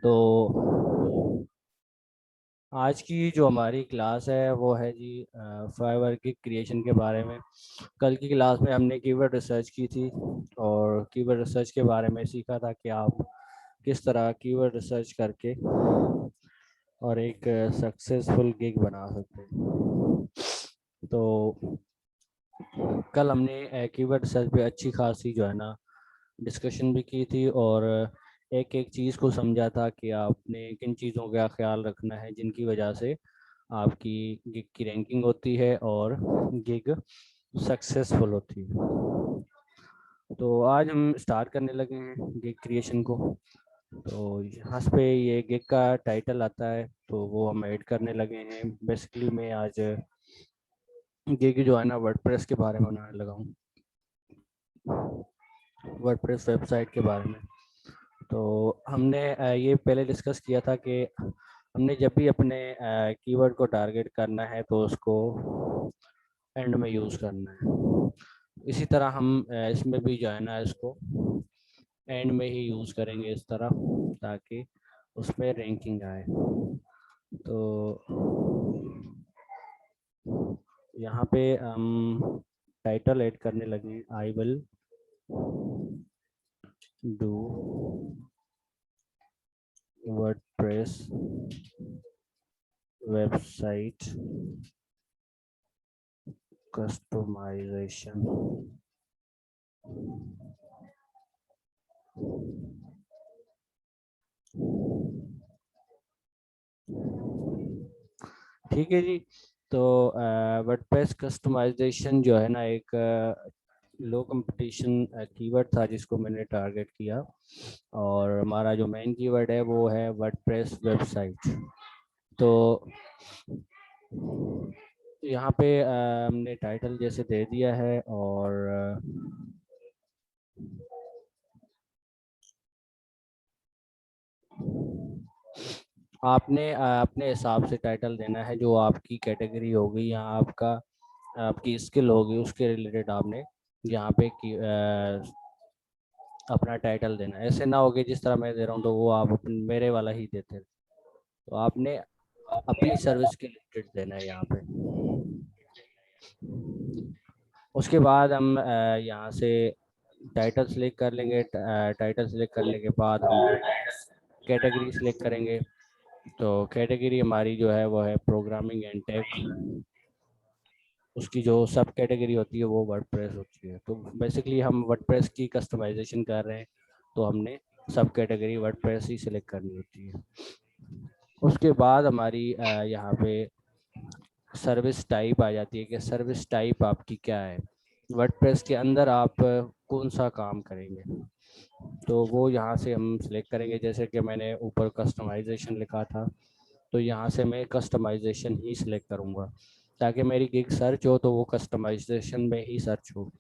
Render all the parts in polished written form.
तो आज की जो हमारी क्लास है वो है जी फाइवर की क्रिएशन के बारे में। कल की क्लास में हमने कीवर्ड रिसर्च की थी और कीवर्ड रिसर्च के बारे में सीखा था कि आप किस तरह कीवर्ड रिसर्च करके और एक सक्सेसफुल गिग बना सकते हैं। तो कल हमने कीवर्ड रिसर्च पे अच्छी खासी जो है ना डिस्कशन भी की थी और एक एक चीज़ को समझा था कि आपने किन चीज़ों का ख्याल रखना है जिनकी वजह से आपकी गिग की रैंकिंग होती है और गिग सक्सेसफुल होती है। तो आज हम स्टार्ट करने लगे हैं गिग क्रिएशन को। तो यहाँ पे ये गिग का टाइटल आता है तो वो हम ऐड करने लगे हैं। बेसिकली मैं आज गिग जो है ना वर्डप्रेस के बारे में बनाने लगा हूँ, वर्डप्रेस वेबसाइट के बारे में। तो हमने ये पहले डिस्कस किया था कि हमने जब भी अपने कीवर्ड को टारगेट करना है तो उसको एंड में यूज़ करना है। इसी तरह हम इसमें भी जो है ना इसको एंड में ही यूज़ करेंगे इस तरह, ताकि उसमें रैंकिंग आए। तो यहाँ पे हम टाइटल ऐड करने लगे, I will do WordPress website customization. ठीक है जी। तो वर्डप्रेस कस्टमाइजेशन जो है ना एक लो कंपटीशन कीवर्ड था जिसको मैंने टारगेट किया और हमारा जो मेन कीवर्ड है वो है वर्डप्रेस वेबसाइट। तो यहाँ पे हमने टाइटल जैसे दे दिया है और आपने अपने हिसाब से टाइटल देना है, जो आपकी कैटेगरी होगी या आपकी स्किल होगी उसके रिलेटेड आपने यहाँ पे अपना टाइटल देना। ऐसे ना हो कि जिस तरह मैं दे रहा हूँ तो वो आप मेरे वाला ही देते। तो आपने अपनी सर्विस के रिलेटेड देना है यहाँ पे। उसके बाद हम यहाँ से टाइटल सेलेक्ट कर लेंगे। टाइटल सेलेक्ट करने के बाद हम कैटेगरी सेलेक्ट करेंगे। तो कैटेगरी हमारी जो है वो है प्रोग्रामिंग एंड टेक। उसकी जो सब कैटेगरी होती है वो वर्डप्रेस होती है। तो बेसिकली हम वर्डप्रेस की कस्टमाइजेशन कर रहे हैं तो हमने सब कैटेगरी वर्डप्रेस ही सिलेक्ट करनी होती है। उसके बाद हमारी यहाँ पे सर्विस टाइप आ जाती है कि सर्विस टाइप आपकी क्या है, वर्डप्रेस के अंदर आप कौन सा काम करेंगे। तो वो यहाँ से हम सिलेक्ट करेंगे। जैसे कि मैंने ऊपर कस्टमाइजेशन लिखा था तो यहाँ से मैं कस्टमाइजेशन ही सिलेक्ट करूँगा ताकि मेरी गिग सर्च हो तो वो कस्टमाइजेशन में ही सर्च हो।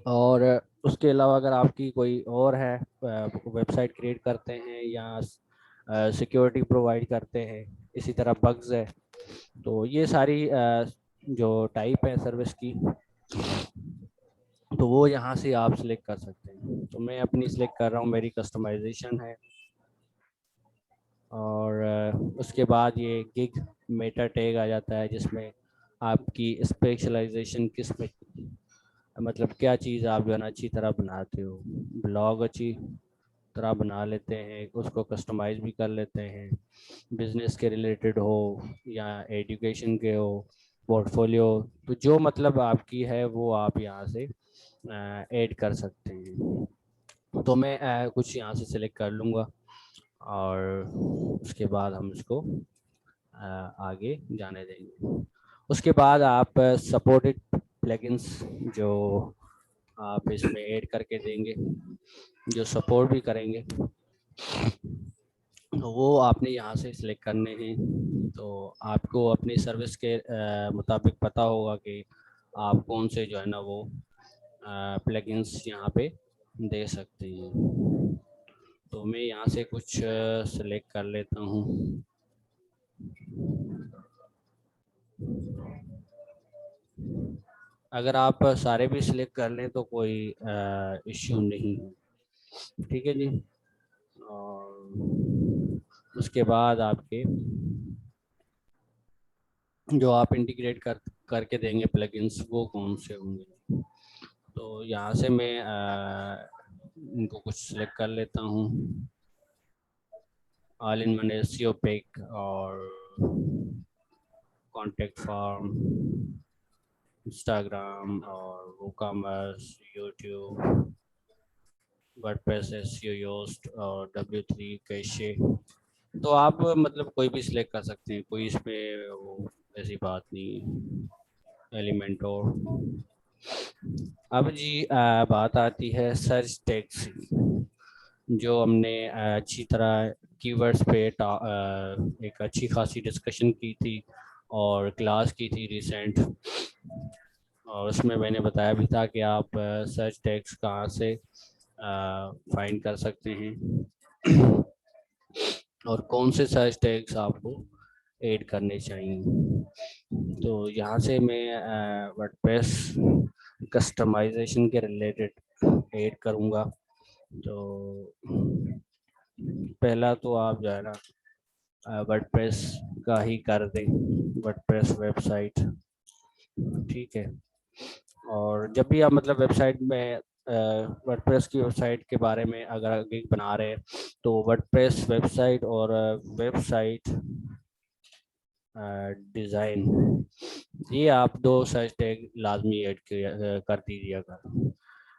और उसके अलावा अगर आपकी कोई और है, वेबसाइट क्रिएट करते हैं या सिक्योरिटी प्रोवाइड करते हैं, इसी तरह बग्स है, तो ये सारी जो टाइप है सर्विस की तो वो यहाँ से आप सिलेक्ट कर सकते हैं। तो मैं अपनी सिलेक्ट कर रहा हूँ, मेरी कस्टमाइजेशन है। और उसके बाद ये गिग मेटा टैग आ जाता है जिसमें आपकी स्पेशलाइजेशन किस में, मतलब क्या चीज़ आप जो है ना अच्छी तरह बनाते हो। ब्लॉग अच्छी तरह बना लेते हैं, उसको कस्टमाइज भी कर लेते हैं, बिजनेस के रिलेटेड हो या एजुकेशन के हो, पोर्टफोलियो, तो जो मतलब आपकी है वो आप यहाँ से ऐड कर सकते हैं। तो मैं कुछ यहाँ से सिलेक्ट कर लूँगा और उसके बाद हम इसको आगे जाने देंगे। उसके बाद आप सपोर्टेड प्लगइन्स जो आप इसमें ऐड करके देंगे, जो सपोर्ट भी करेंगे, तो वो आपने यहाँ से सिलेक्ट करने हैं। तो आपको अपनी सर्विस के मुताबिक पता होगा कि आप कौन से जो है ना वो प्लगइन्स यहाँ पे दे सकते हैं। तो मैं यहाँ से कुछ सिलेक्ट कर लेता हूँ। अगर आप सारे भी सिलेक्ट कर लें तो कोई इश्यू नहीं है। ठीक है जी। और उसके बाद आपके जो आप इंटीग्रेट करके देंगे प्लगइन्स वो कौन से होंगे। तो यहाँ से मैं इनको कुछ सिलेक्ट कर लेता हूँ। All in one SEO pick और कॉन्टेक्ट फॉर्म, इंस्टाग्राम और WooCommerce, YouTube, WordPress, SEO, Yoast और W3 कैशे। तो आप मतलब कोई भी सिलेक्ट कर सकते हैं, कोई इसमें वो ऐसी बात नहीं है, एलिमेंट और। अब जी बात आती है सर्च टैग्स की। जो हमने अच्छी तरह कीवर्ड्स पे एक अच्छी खासी डिस्कशन की थी और क्लास की थी रिसेंट, और उसमें मैंने बताया भी था कि आप सर्च टैग्स कहाँ से फाइंड कर सकते हैं और कौन से सर्च टैग्स आपको ऐड करने चाहिए। तो यहाँ से मैं वर्डप्रेस कस्टमाइजेशन के रिलेटेड ऐड करूँगा। तो पहला तो आप जो है ना वर्डप्रेस का ही कर दें, वर्डप्रेस वेबसाइट, ठीक है। और जब भी आप मतलब वेबसाइट में वर्डप्रेस की वेबसाइट के बारे में अगर आगे बना रहे हैं तो वर्डप्रेस वेबसाइट और वेबसाइट डिज़ाइन, ये आप दो सर्च टैग लाजमी ऐड कर दीजिएगा,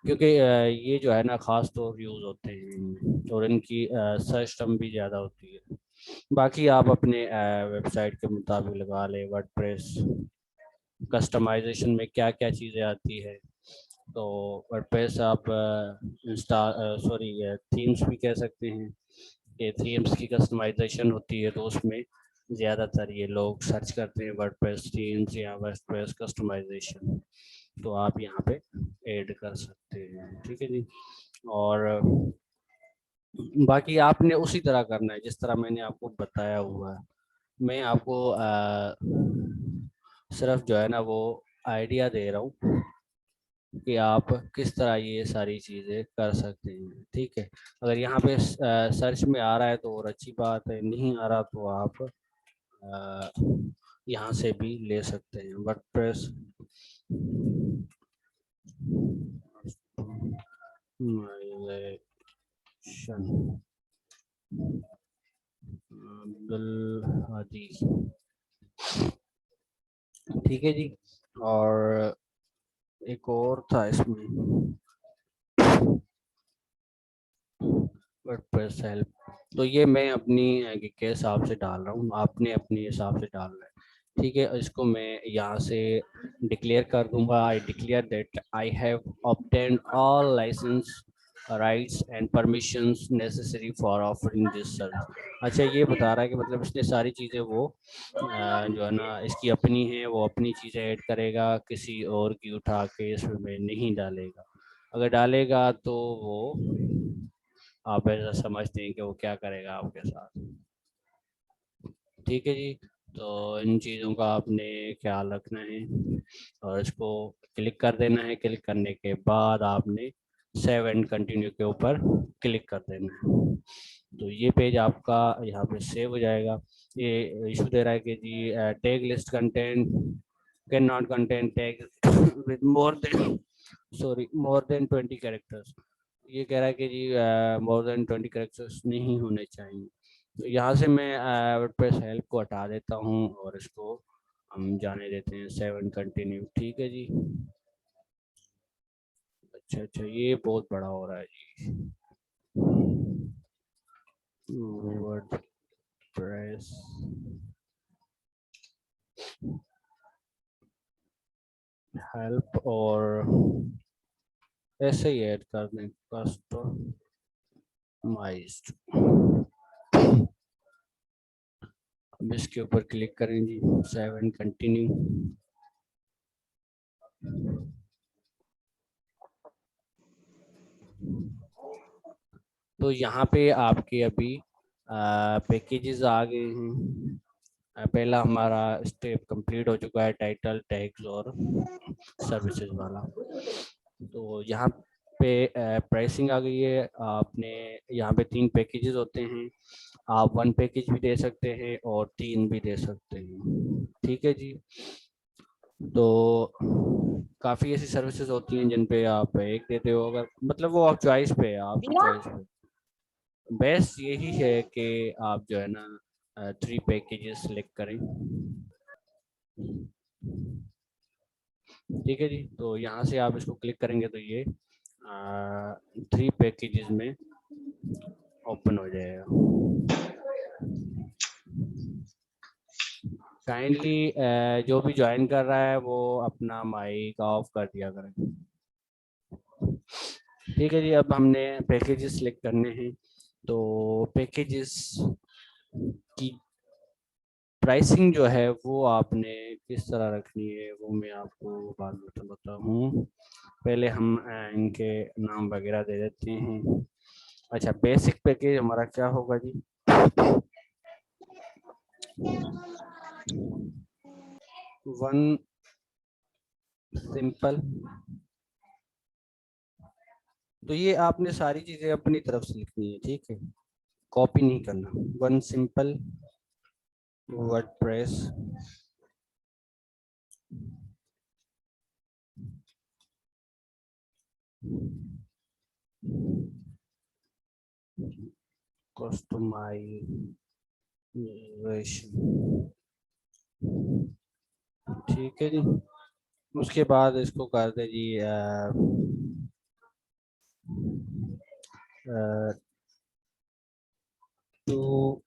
क्योंकि ये जो है ना ख़ास तौर यूज़ होते हैं और इनकी सर्च टर्म भी ज़्यादा होती है। बाकी आप अपने वेबसाइट के मुताबिक लगा लें। वर्डप्रेस कस्टमाइजेशन में क्या क्या चीज़ें आती है, तो वर्डप्रेस आप थीम्स भी कह सकते हैं कि थीम्स की कस्टमाइजेशन होती है, तो उसमें ज़्यादातर ये लोग सर्च करते हैं वर्डप्रेस थीम्स या वर्डप्रेस कस्टमाइजेशन, तो आप यहाँ पे ऐड कर सकते हैं, ठीक है जी। और बाकी आपने उसी तरह करना है जिस तरह मैंने आपको बताया हुआ है। मैं आपको सिर्फ जो है ना वो आइडिया दे रहा हूँ कि आप किस तरह ये सारी चीज़ें कर सकते हैं, ठीक है। अगर यहाँ पे सर्च में आ रहा है तो और अच्छी बात है, नहीं आ रहा तो आप यहाँ से भी ले सकते हैं। वर्डप्रेस अब्दुल हादी, ठीक है जी। और एक और था इसमें वर्डप्रेस हेल्प, तो ये मैं अपनी के हिसाब से डाल रहा हूँ, आपने अपने हिसाब से डालना है, ठीक है। इसको मैं यहाँ से डिक्लेयर कर दूंगा। I declare that I have obtained all licence rights and permissions necessary for offering this service. अच्छा, ये बता रहा है कि मतलब इसने सारी चीज़ें वो जो है ना इसकी अपनी है, वो अपनी चीज़ें ऐड करेगा, किसी और की उठा के इसमें नहीं डालेगा। अगर डालेगा तो वो आप ऐसा समझते हैं कि वो क्या करेगा आपके साथ, ठीक है जी। तो इन चीज़ों का आपने ख्याल रखना है और इसको क्लिक कर देना है। क्लिक करने के बाद आपने सेव एंड कंटिन्यू के ऊपर क्लिक कर देना है। तो ये पेज आपका यहाँ पे सेव हो जाएगा। ये इशू दे रहा है कि जी tag list content can not contain tag with more than 20 characters. ये कह रहा है कि जी मोर देन 20 कैरेक्टर्स नहीं होने चाहिए। तो यहाँ से मैं वर्डप्रेस हेल्प को हटा देता हूँ और इसको हम जाने देते हैं 7 कंटिन्यू, ठीक है जी। अच्छा अच्छा, ये बहुत बड़ा हो रहा है जी। वर्डप्रेस हेल्प और ऐसे ही ऐड कर दें कस्टमाइज्ड। अब इसके ऊपर क्लिक करें जी, 7 कंटिन्यू। तो यहाँ पे आपके अभी पैकेजेस आ गए हैं। पहला हमारा स्टेप कंप्लीट हो चुका है, टाइटल टैग्स और सर्विसेज वाला। तो यहाँ पे प्राइसिंग आ गई है। आपने यहाँ पे 3 पैकेजेस होते हैं, आप 1 पैकेज भी दे सकते हैं और 3 भी दे सकते हैं। ठीक है जी। तो काफ़ी ऐसी सर्विसेज होती हैं जिन पे आप एक देते हो, अगर मतलब वो आप चॉइस पे है, आपकी चॉइस पे। बेस्ट यही है कि आप जो है ना 3 पैकेजेस सेलेक्ट करें। ठीक है जी। तो यहाँ से आप इसको क्लिक करेंगे तो ये 3 पैकेजेस में ओपन हो जाएगा। काइंडली जो भी ज्वाइन कर रहा है वो अपना माइक ऑफ कर दिया करें। ठीक है जी। अब हमने पैकेजेस सिलेक्ट करने हैं, तो पैकेजेस की प्राइसिंग जो है वो आपने किस तरह रखनी है वो मैं आपको बाद में बताता हूँ। पहले हम इनके नाम वगैरह दे देते हैं। अच्छा, बेसिक पैकेज हमारा क्या होगा जी? One simple. तो ये आपने सारी चीजें अपनी तरफ से लिखनी है, ठीक है, कॉपी नहीं करना। One simple WordPress customization. ठीक है जी। उसके बाद इसको कर दे जी two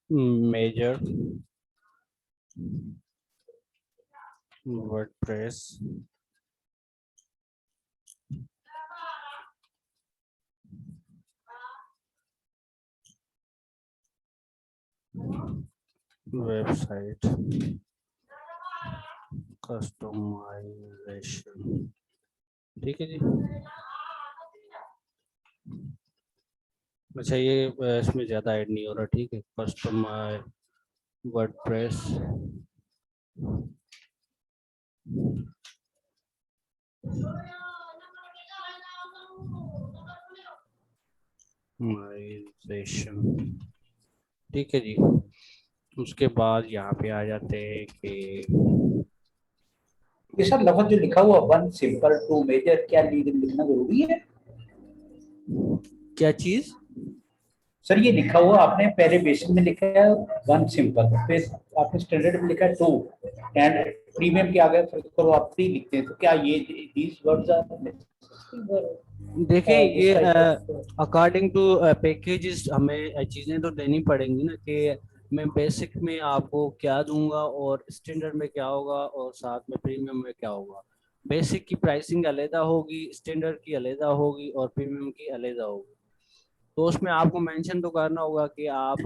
major WordPress website customization. ठीक है जी। अच्छा, ये इसमें ज़्यादा ऐड नहीं हो रहा, ठीक है। कस्टमाइज वर्डप्रेस माइजेशन। ठीक है जी। उसके बाद यहाँ पे आ जाते हैं कि ये सर लफ्ज जो लिखा हुआ वन सिंपल टू मेजर, क्या लिखना जरूरी है? क्या चीज? सर ये लिखा हुआ आपने पहले बेसिक में लिखा है वन सिंपल, फिर आपने स्टैंडर्ड में लिखा है टू, एंड प्रीमियम के आगे फिर तो आप थ्री लिखते हैं, तो क्या ये दीज वर्ड्स देखिए, आर दिस ये type of? According to packages हमें चीज़ें तो देनी पड़ेंगी ना, कि मैं बेसिक में आपको क्या दूंगा और स्टैंडर्ड में क्या होगा और साथ में प्रीमियम में क्या होगा। बेसिक की प्राइसिंग अलहदा होगी, स्टैंडर्ड की अलहदा होगी और प्रीमियम की अलहदा होगी। तो उसमें आपको मेंशन तो करना होगा कि आप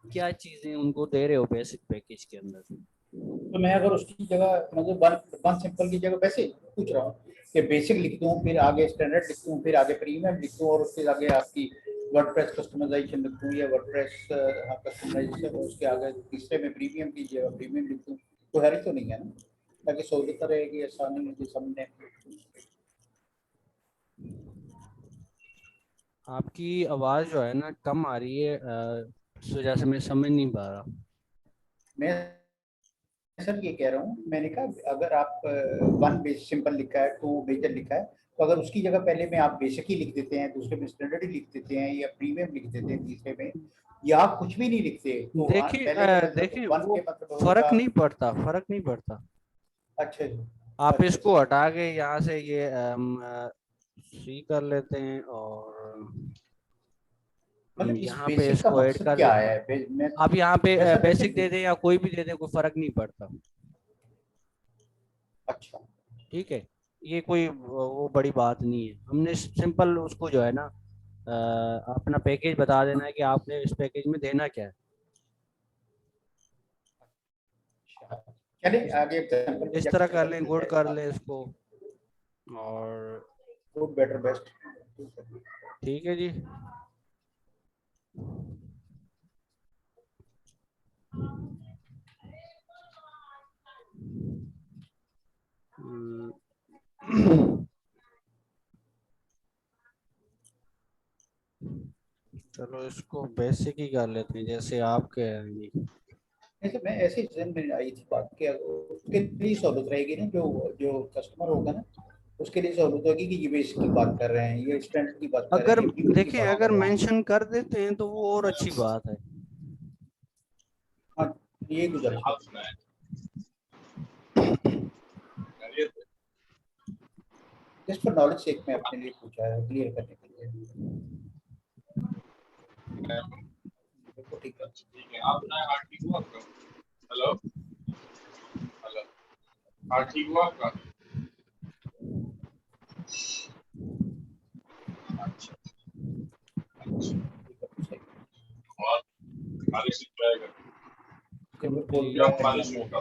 क्या चीज़ें उनको दे रहे हो बेसिक पैकेज के अंदर। तो मैं अगर उसकी जगह मतलब वन वन सिंपल की जगह वैसे पूछ रहा हूँ कि बेसिक लिख दूँ, फिर आगे स्टैंडर्ड लिख दूँ, फिर आगे प्रीमियम लिख दूँ, और उसके आगे आपकी वर्डप्रेस कस्टमाइजेशन लिख दूँ, या वर्डप्रेस कस्टमाइजेशन, और उसके आगे तीसरे में प्रीमियम की जगह प्रीमियम लिख दूँ, तो हैरी तो नहीं है ना? ताकि सहूलियत रहेगी, आसानी मुझे समझने। आपकी आवाज़ जो है ना कम आ रही है, इस वजह से मैं समझ नहीं पा रहा। मैं सर ये कह रहा हूँ, मैंने कहा अगर आप वन बेस सिंपल लिखा है, टू मेजर लिखा है, तो अगर उसकी जगह पहले में आप बेसिक ही लिख देते हैं, दूसरे में स्टैंडर्ड ही लिख देते हैं, या प्रीमियम लिख देते हैं तीसरे में, या आप कुछ भी नहीं लिखते, तो देखिए पहले का मतलब देखिए, वन वो के मतलब फर्क होगा। नहीं पड़ता, फर्क नहीं पड़ता। अच्छा जी। आप अच्छा इसको अच्छा। हटा के यहाँ से ये सी कर लेते हैं और मतलब इस यहाँ पे बेसिक का इसको ऐड मकसद कर क्या देते हैं। है? मैं आप यहाँ पे मैं सर वैसे। बेसिक दे दें या कोई भी दे दें, कोई फर्क नहीं पड़ता। अच्छा। ठीक है, ये कोई वो बड़ी बात नहीं है। हमने सिंपल उसको जो है ना अपना पैकेज बता देना है कि आपने इस पैकेज में देना क्या है। अच्छा, चलिए आगे एग्जाम्पल पे इस तरह जाके कर लें, समझते गुड हैं कर आप। लें इसको। और गुड बेटर बेस्ट। ठीक है जी। हम्म, चलो इसको बेसिक ही कर लेते हैं जैसे आप कह रहे हैं। ऐसे मैं ऐसे जहन में आई थी बात कि उसके लिए सहूलत रहेगी ना, जो जो कस्टमर होगा ना उसके लिए सहूलत होगी कि ये बेसिक की बात कर रहे हैं, ये स्टैंडर्ड की बात कर रहे अगर हैं, ये प्रीमियम की देखिए बात अगर कर रहे हैं। मेंशन कर देते हैं तो वो और अच्छी बात है। हाँ, ये गुजारिश है। जस्ट फॉर नॉलेज सेक मैं अपने लिए पूछा है, क्लियर करने के लिए। बिल्कुल ठीक है। ठीक है, आपका हार्ट ठीक हुआ आपका? हेलो हेलो, हार्ट ठीक हुआ आपका? अच्छा अच्छा, और मालिश जाएगा, कंप्लीट। मालिश होगा।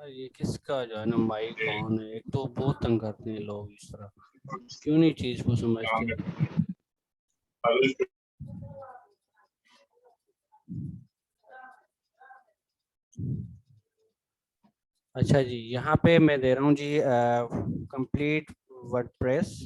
ये किसका जो है ना माइक ऑन है, एक तो बहुत तंग करते हैं लोग इस तरह, क्यों नहीं चीज को समझते। मालिश अच्छा जी, यहाँ पे मैं दे रहा हूँ जी complete WordPress.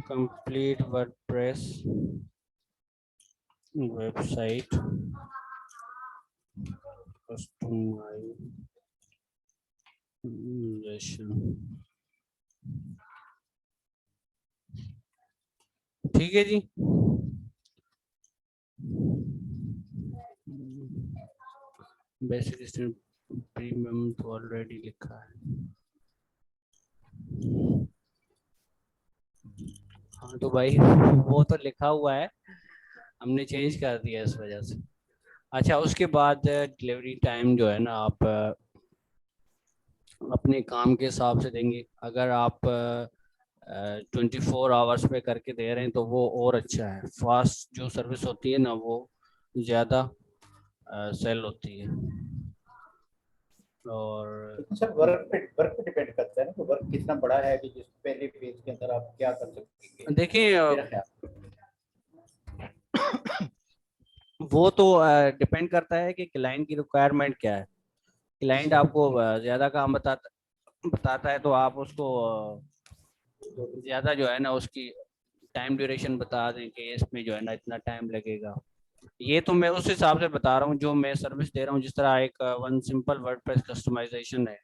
Complete WordPress website customization. ठीक है जी। बेसिक स्टैंडर्ड प्रीमियम तो ऑलरेडी लिखा है। हाँ तो भाई वो तो लिखा हुआ है, हमने चेंज कर दिया इस वजह से। अच्छा, उसके बाद डिलीवरी टाइम जो है ना आप अपने काम के हिसाब से देंगे। अगर आप 24 आवर्स पे करके दे रहे हैं तो वो और अच्छा है। फास्ट जो सर्विस होती है ना वो ज़्यादा सेल होती है। और लेकिन सर वर्क पे डिपेंड करता है ना, तो वर्क कितना बड़ा है कि जिस पहले पेज के अंदर आप क्या कर सकेंगे, देखिए मेरा ख्याल। वो तो डिपेंड करता है कि क्लाइंट की रिक्वायरमेंट क्या है। क्लाइंट आपको ज़्यादा काम बताता है तो आप उसको ज़्यादा जो है ना उसकी टाइम ड्यूरेशन बता दें कि इसमें जो है ना इतना टाइम लगेगा। ये तो मैं उस हिसाब से बता रहा हूँ जो मैं सर्विस दे रहा हूँ। जिस तरह एक वन सिंपल वर्डप्रेस कस्टमाइजेशन है,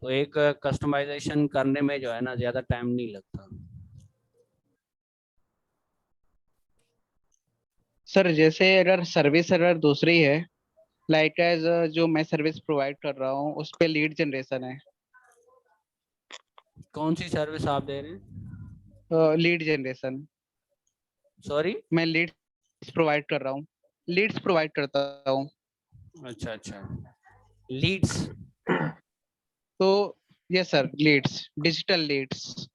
तो एक कस्टमाइजेशन करने में जो है ना ज़्यादा टाइम नहीं लगता। सर जैसे अगर सर्विस अगर दूसरी है, लाइक एज जो मैं सर्विस प्रोवाइड कर रहा हूँ उस पे लीड जनरेशन है। कौन सी सर्विस आप दे रहे हैं? Lead generation, sorry. मैं लीड्स प्रोवाइड कर रहा हूँ, लीड्स प्रोवाइड करता हूँ। अच्छा अच्छा, लीड्स। तो yes sir, leads, digital leads.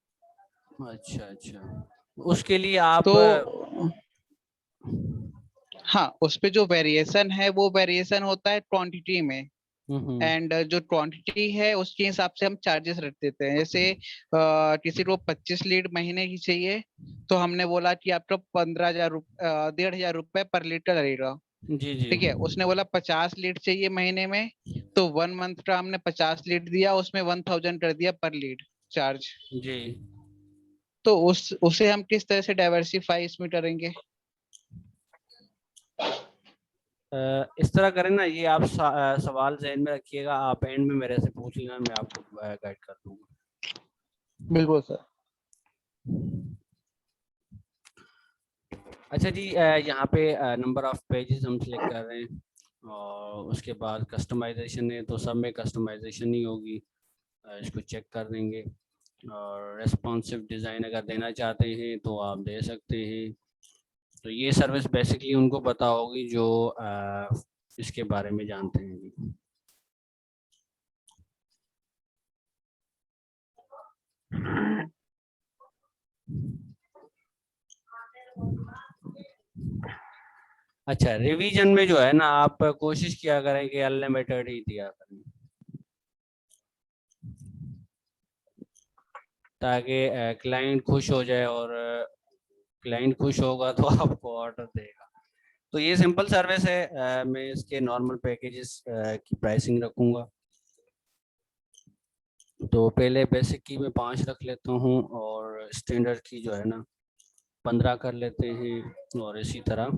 अच्छा अच्छा, उसके लिए आप तो हाँ, उस पे जो वेरिएशन है वो वेरिएशन होता है क्वांटिटी में। एंड जो क्वांटिटी है उसके हिसाब से हम चार्जेस रख देते हैं। जैसे किसी को 25 लीड महीने की चाहिए तो हमने बोला कि आपका 15,000 1,500 रुपए पर लीड का लगेगा। जी जी ठीक है, उसने बोला 50 लीड चाहिए महीने में, तो 1 मंथ का हमने 50 लीड दिया, उसमें 1,000 कर दिया पर लीड चार्ज। जी। तो उसे हम किस तरह से डाइवर्सिफाई इसमें करेंगे? इस तरह करें ना, ये आप सवाल ज़हन में रखिएगा, आप एंड में मेरे से पूछ लेना, मैं आपको गाइड कर दूंगा। बिल्कुल सर। अच्छा जी, यहाँ पे नंबर ऑफ पेजेस हम सिलेक्ट कर रहे हैं और उसके बाद कस्टमाइजेशन है तो सब में कस्टमाइजेशन ही होगी। इसको चेक कर देंगे। और रेस्पॉन्सिव डिज़ाइन अगर देना चाहते हैं तो आप दे सकते हैं। तो ये सर्विस बेसिकली उनको पता होगी जो इसके बारे में जानते हैं जी। अच्छा, रिवीजन में जो है ना आप कोशिश किया करें कि अनलिमिटेड ही दिया करें। ताकि क्लाइंट खुश हो जाए, और क्लाइंट खुश होगा तो आपको ऑर्डर देगा। तो ये सिंपल सर्विस है। मैं इसके नॉर्मल पैकेजेस की प्राइसिंग रखूँगा। तो पहले बेसिक की मैं 5 रख लेता हूँ, और स्टैंडर्ड की जो है ना 15 कर लेते हैं, और इसी तरह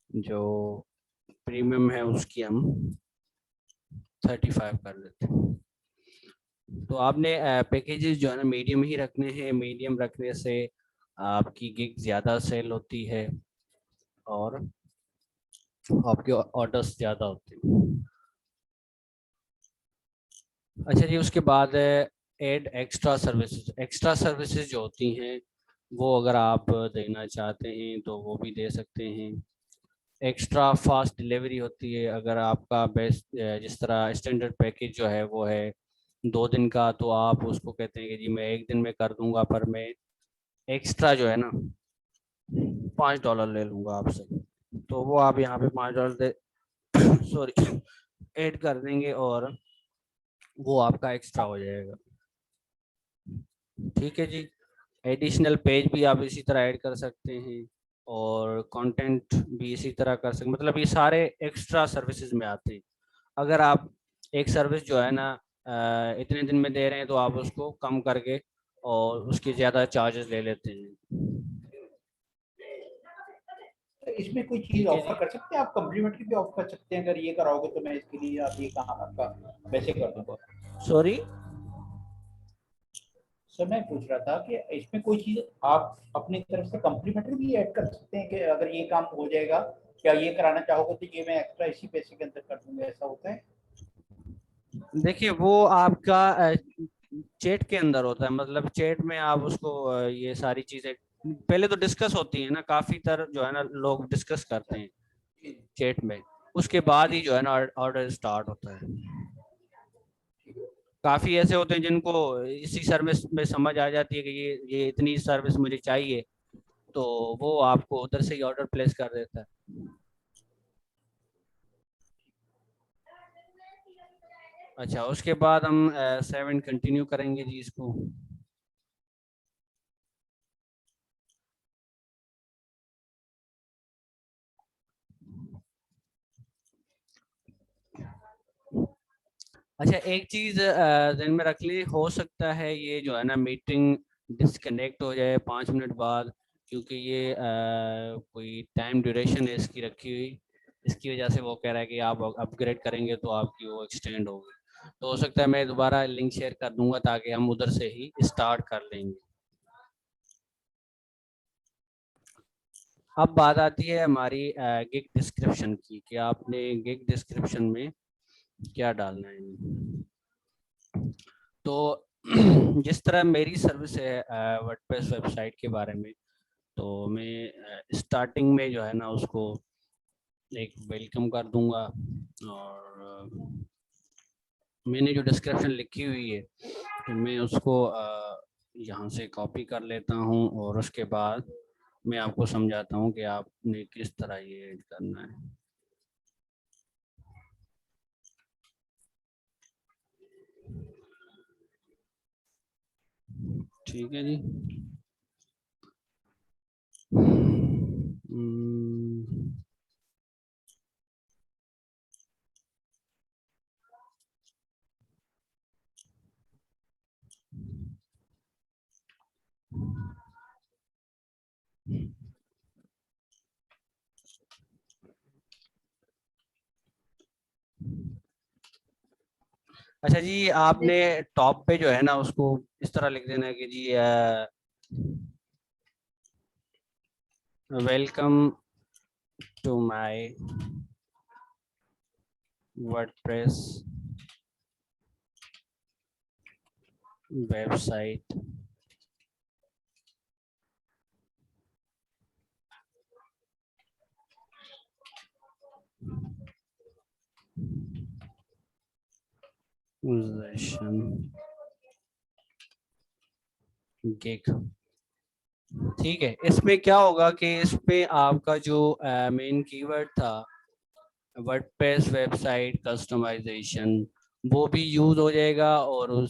जो प्रीमियम है उसकी हम 35 कर लेते हैं। तो आपने पैकेजेस जो है ना मीडियम ही रखने हैं। मीडियम रखने से आपकी गिग ज़्यादा सेल होती है और आपके ऑर्डर्स ज़्यादा होते हैं। अच्छा जी, उसके बाद add extra services. Extra services जो होती हैं वो अगर आप देना चाहते हैं तो वो भी दे सकते हैं। एक्स्ट्रा फास्ट डिलीवरी होती है। अगर आपका बेस्ट जिस तरह स्टैंडर्ड पैकेज जो है वो है 2 दिन का, तो आप उसको कहते हैं कि जी मैं 1 दिन में कर दूंगा, पर मैं एक्स्ट्रा जो है ना $5 ले लूँगा आपसे। तो वो आप यहाँ पे $5 दे सॉरी ऐड कर देंगे और वो आपका एक्स्ट्रा हो जाएगा। ठीक है जी। एडिशनल पेज भी आप इसी तरह ऐड कर सकते हैं, और कंटेंट भी इसी तरह कर सकते, मतलब ये सारे एक्स्ट्रा सर्विसेज में आते हैं। अगर आप एक सर्विस जो है ना इतने दिन में दे रहे हैं तो आप उसको कम करके और उसके ज़्यादा चार्जेस ले लेते हैं। तो इसमें कोई चीज ठीक है ऑफर जी। कर सकते हैं आप, कम्प्लीमेंट्री भी ऑफर कर सकते हैं, अगर ये कराओगे तो मैं इसके लिए आप ये काम आपका वैसे कर दूंगा। सॉरी सर मैं पूछ रहा था कि इसमें कोई चीज आप अपनी तरफ से कम्प्लीमेंट्री भी ऐड कर सकते हैं कि अगर ये काम हो जाएगा, क्या ये कराना चाहोगे तो ये मैं एक्स्ट्रा इसी पैसे के अंदर कर दूंगा, ऐसा होता है? देखिए, वो आपका चैट के अंदर होता है। मतलब चैट में आप उसको ये सारी चीजें पहले तो डिस्कस होती है ना, काफी तरह जो है ना लोग डिस्कस करते हैं चैट में, उसके बाद ही जो है ना ऑर्डर स्टार्ट होता है। काफी ऐसे होते हैं जिनको इसी सर्विस में समझ आ जाती है कि ये इतनी सर्विस मुझे चाहिए, तो वो आपको उधर से ही ऑर्डर प्लेस कर देता है। अच्छा, उसके बाद हम 7 कंटिन्यू करेंगे जी इसको। अच्छा, एक चीज ध्यान में रख ली, हो सकता है ये जो है ना मीटिंग डिस्कनेक्ट हो जाए 5 मिनट बाद, क्योंकि ये कोई टाइम ड्यूरेशन है इसकी रखी हुई। इसकी वजह से वो कह रहा है कि आप अपग्रेड करेंगे तो आपकी वो एक्सटेंड होगी। तो हो सकता है मैं दोबारा लिंक शेयर कर दूंगा ताकि हम उधर से ही स्टार्ट कर लेंगे। अब बात आती है हमारी गिग डिस्क्रिप्शन की, कि आपने गिग डिस्क्रिप्शन में क्या डालना है। तो जिस तरह मेरी सर्विस है वर्डप्रेस वेबसाइट के बारे में, तो मैं स्टार्टिंग में जो है ना उसको एक वेलकम कर दूंगा, और मैंने जो डिस्क्रिप्शन लिखी हुई है तो मैं उसको यहाँ से कॉपी कर लेता हूँ, और उसके बाद मैं आपको समझाता हूँ कि आपने किस तरह ये ऐड करना है। ठीक है जी। अच्छा जी, आपने टॉप पे जो है ना उसको इस तरह लिख देना है कि जी welcome to my WordPress website. Gig. ठीक है, इसमें क्या होगा कि इसमें आपका जो मेन कीवर्ड था वर्डप्रेस वेबसाइट कस्टमाइजेशन, वो भी यूज हो जाएगा, और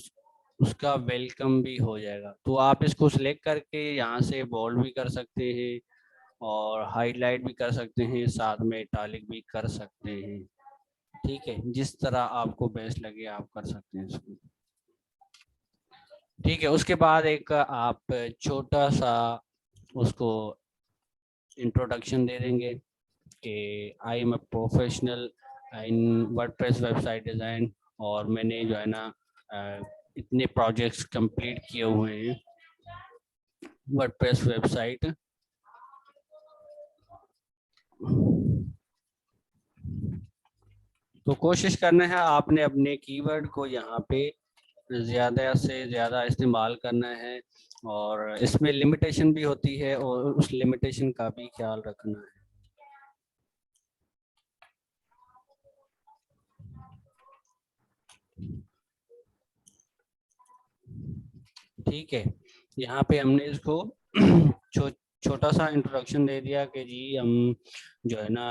उसका वेलकम भी हो जाएगा। तो आप इसको सिलेक्ट करके यहाँ से बोल्ड भी कर सकते हैं और हाईलाइट भी कर सकते हैं, साथ में इटालिक भी कर सकते हैं। ठीक है, जिस तरह आपको बेस्ट लगे आप कर सकते हैं इसको। ठीक है, उसके बाद एक आप छोटा सा उसको इंट्रोडक्शन दे देंगे कि I am a professional in WordPress website design, और मैंने जो है ना इतने प्रोजेक्ट्स कंप्लीट किए हुए हैं वर्डप्रेस वेबसाइट। तो कोशिश करना है आपने अपने कीवर्ड को यहाँ पे ज़्यादा से ज़्यादा इस्तेमाल करना है, और इसमें लिमिटेशन भी होती है और उस लिमिटेशन का भी ख्याल रखना है। ठीक है, यहाँ पे हमने इसको छोटा सा इंट्रोडक्शन दे दिया कि जी हम जो है ना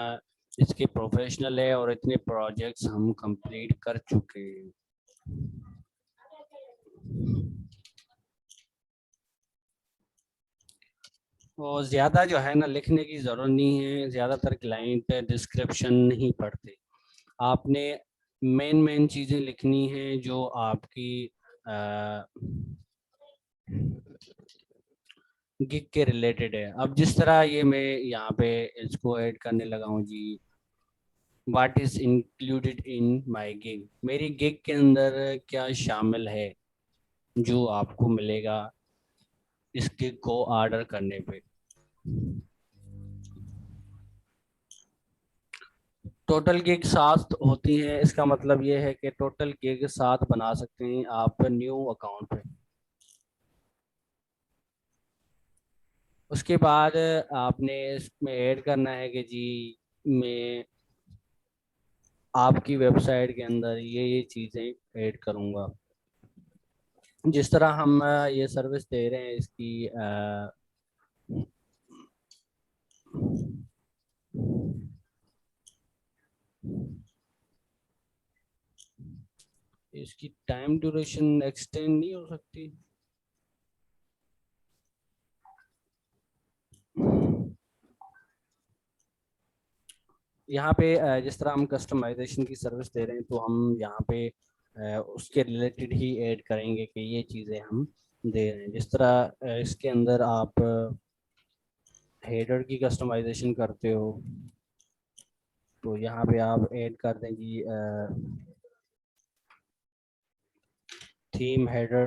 इसके प्रोफेशनल है और इतने प्रोजेक्ट्स हम कंप्लीट कर चुके हैं। और ज़्यादा जो है ना लिखने की ज़रूरत नहीं है, ज़्यादातर क्लाइंट डिस्क्रिप्शन नहीं पढ़ते। आपने मेन चीज़ें लिखनी है जो आपकी गिग के रिलेटेड है। अब जिस तरह ये मैं यहाँ पे इसको ऐड करने लगा हूँ जी, what is included in my gig, मेरी गिग के अंदर क्या शामिल है जो आपको मिलेगा इस गिग को ऑर्डर करने पे। टोटल गिग 7 होती है, इसका मतलब ये है कि टोटल गिग 7 बना सकते हैं आप न्यू अकाउंट पे। उसके बाद आपने इसमें ऐड करना है कि जी मैं आपकी वेबसाइट के अंदर ये चीज़ें ऐड करूँगा। जिस तरह हम ये सर्विस दे रहे हैं इसकी इसकी टाइम ड्यूरेशन एक्सटेंड नहीं हो सकती। यहाँ पे जिस तरह हम कस्टमाइजेशन की सर्विस दे रहे हैं तो हम यहाँ पे उसके रिलेटेड ही ऐड करेंगे कि ये चीज़ें हम दे रहे हैं। जिस तरह इसके अंदर आप हेडर की कस्टमाइजेशन करते हो तो यहाँ पे आप ऐड कर दें जी थीम हेडर।